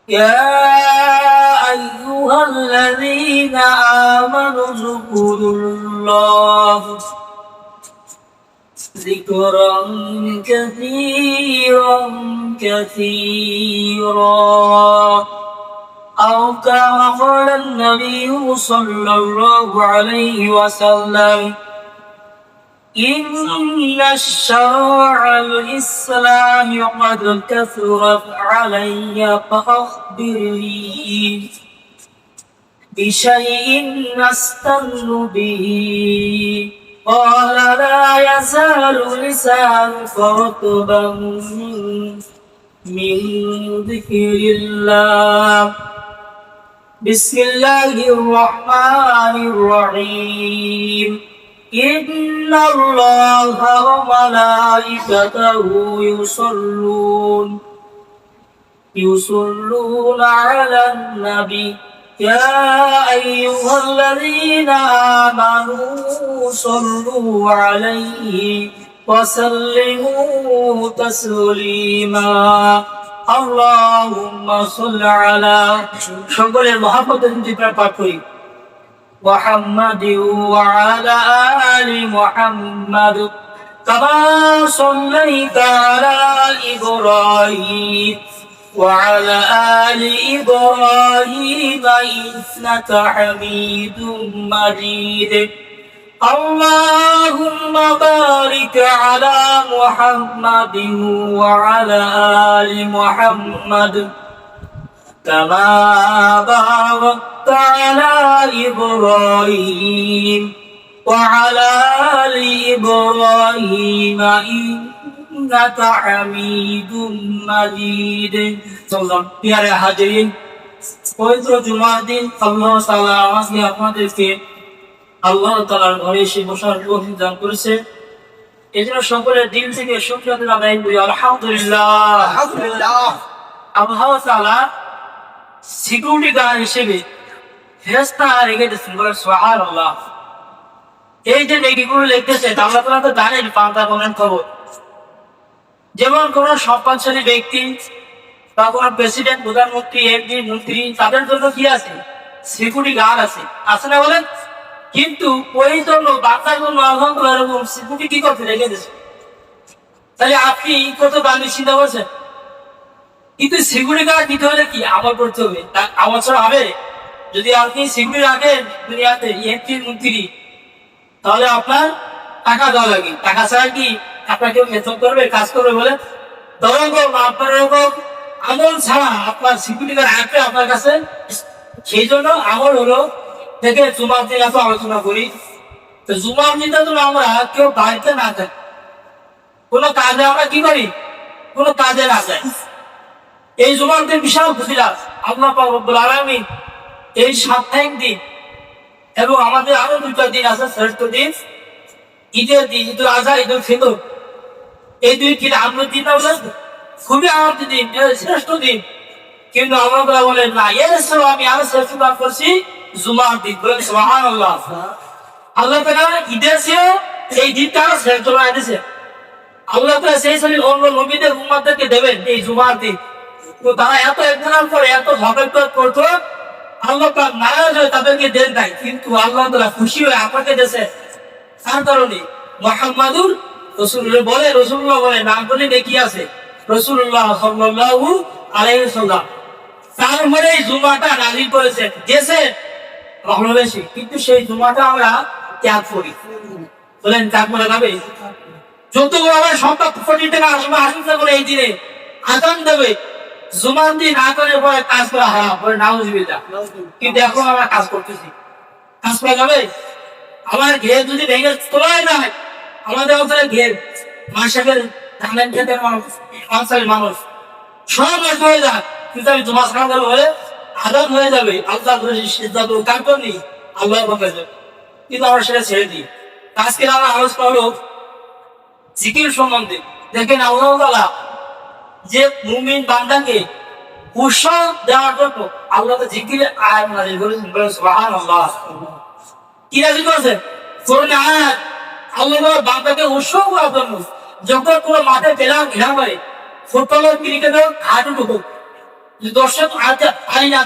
يا أيها الذين آمنوا اذكروا الله ذكرا كثيرا كثيرا أو كما قال النبي صلى الله عليه وسلم إن الشرع الإسلام قد كثرت علي فأخبرني بشيء نستن به قال لا يزال لسانك رطبا من ذكر الله بسم الله الرحمن الرحيم إن الله وملائكته يصلون على النبي يا أيها الذين آمنوا صلوا عليه وسلموا تسليما اللهم صل على সকলের মহব্বতের জিকির পাঠ করি محمد وعلى آل محمد كما صليت على إبراهيم وعلى آل إبراهيم إنك حميد مجيد اللهم بارك على محمد وعلى آل محمد كما باركت على إبراهيم وعلى آل إبراهيم إنك حميد مجيد প্রিয় হাজিরিন পবিত্র জুমার দিন আল্লাহ তাআলা আমাকে আপনাদেরকে আল্লাহ তাআলার ঘরে এসে বসার তৌফিক দান করেছে এজন্য সকলের দিল থেকে শুকরিয়া আদায় করি আলহামদুলিল্লাহ আলহামদুলিল্লাহ আল্লাহ তাআলা সিকিউরিটি গার্ড হিসেবে ফেরেশতা রেখে দিয়েছেন বলে সুবহানাল্লাহ এই যে নেকিগুলো লিখতেছে আল্লাহ তাআলা তো জানেন পান্তা বলেন খবর যেমন কোন সম্পদশালী ব্যক্তি বা কোন প্রেসিডেন্ট প্রধানমন্ত্রী এমপি মন্ত্রী তাদের জন্য কি আছে সিকিউরিটি গার্ড আছে না বলেন কিন্তু ওই জন্য বাচ্চার জন্য আল্লাহ তাআলা এরকম সিকিউরিটি কি করতে রেখে দিয়েছে তাহলে আপনি কত দামি চিন্তা করছেন কিন্তু সিকিউরিটি গার্ড দিতে হলে কি আমল করতে হবে আমল ছাড়া হবে যদি আপনি সিকিউরিটি রাখেন দুনিয়াতে এমপি মন্ত্রী তাহলে আপনার টাকা দেওয়া লাগে টাকা ছাড়া কি আপনাকে বেতন করবে কাজ করবে বলে ধরুন আপনার এরকম আমল ছাড়া আপনার সিকিউরিটি গার্ড রাখবে আপনার কাছে সেই জন্য আমল হলো থেকে জুমার দিন এত আলোচনা করি তো জুমার দিনটা তো আমরা কেউ বাড়িতে না যাই কোনো কাজে আমরা কি করি কোনো কাজে না যাই এই জুমার দিন বিশাল ফজিলত আল্লাহ পাক রব্বুল আলামিন এই সাপ্তাহিক দিন এবং আমাদের আরো দুটো দিন আছে শ্রেষ্ঠ দিন ঈদের দিন ঈদুল আজহা ঈদুল ফিতর এই দুই দিন আমরা দিন খুবই আনন্দ দিন শ্রেষ্ঠ দিন কিন্তু আমরা বলেন না এর আমি আরো শ্রেষ্ঠ কাজ করছি জুমার দিন বলেন সুবহানাল্লাহ আল্লাহ তাআলা ঈদের চেয়ে এই দিনটা শ্রেষ্ঠ বানিয়ে দিয়েছে আল্লাহ তাআলা সেই শ্রেণীর অন্য নবীদের উম্মতদেরকে দেবেন এই জুমার দিন তো তারা এত একদিনের পরে এত ভগবত করতো আল্লাহ পাক নারাজ হয়ে তাদেরকে দেন নাই কিন্তু আল্লাহ তাআলা খুশি হয়ে আপনাকে দিয়েছে তার কারণে মুহাম্মাদুর রাসূলুল্লাহ বলে নাম বলে নেকি আছে রাসূলুল্লাহ সাল্লাল্লাহু আলাইহি ওয়াসাল্লাম তার মানে জুমাটা নাযিল করেছে দেশে বাংলাদেশে কিন্তু সেই জুমাটা আমরা ত্যাগ করি বলেন ত্যাগ করা যাবে যত আমরা সন্তান কোটি টাকা আসবে আশঙ্কা করে এই দিনে আজান দেবে জুমার দিন আজানের পরে কাজ করা হারাম বলে নাউজুবিল্লাহ কিন্তু এখন আমরা কাজ করতেছি কাজ করা যাবে আমার ঘের যদি ভেঙে তোলাই না আমাদের অঞ্চলে ঘের মাসের ধানের ক্ষেতের মানুষ অঞ্চলের মানুষ সব নষ্ট হয়ে যায় কিন্তু আমি জুমা সারা দেবো হলে আজান হয়ে যাবে আল্লাহ সিদ্ধান্ত কাজ নেই আল্লাহ বলে যাবে কিন্তু আমরা সেটা ছেড়ে দিই আজকে আমরা আলোচনা হলো জিকির সম্বন্ধে দেখেন আল্লাহ তাআলা যে মুমিন বান্দাকে উৎসাহ দেওয়ার জন্য আল্লাহ তো জিকিরের আয়াত নাযিল করেছেন সুবহানাল্লাহ কি নাযিল করেছেন কোরআন আয়াত আল্লাহ বান্দাকে উৎসাহ করার জন্য যখন কোনো মাঠে পেলাম ঘেরা করে ফুটবলের ক্রিকেটের হাঁটুটুকু দর্শক আইনা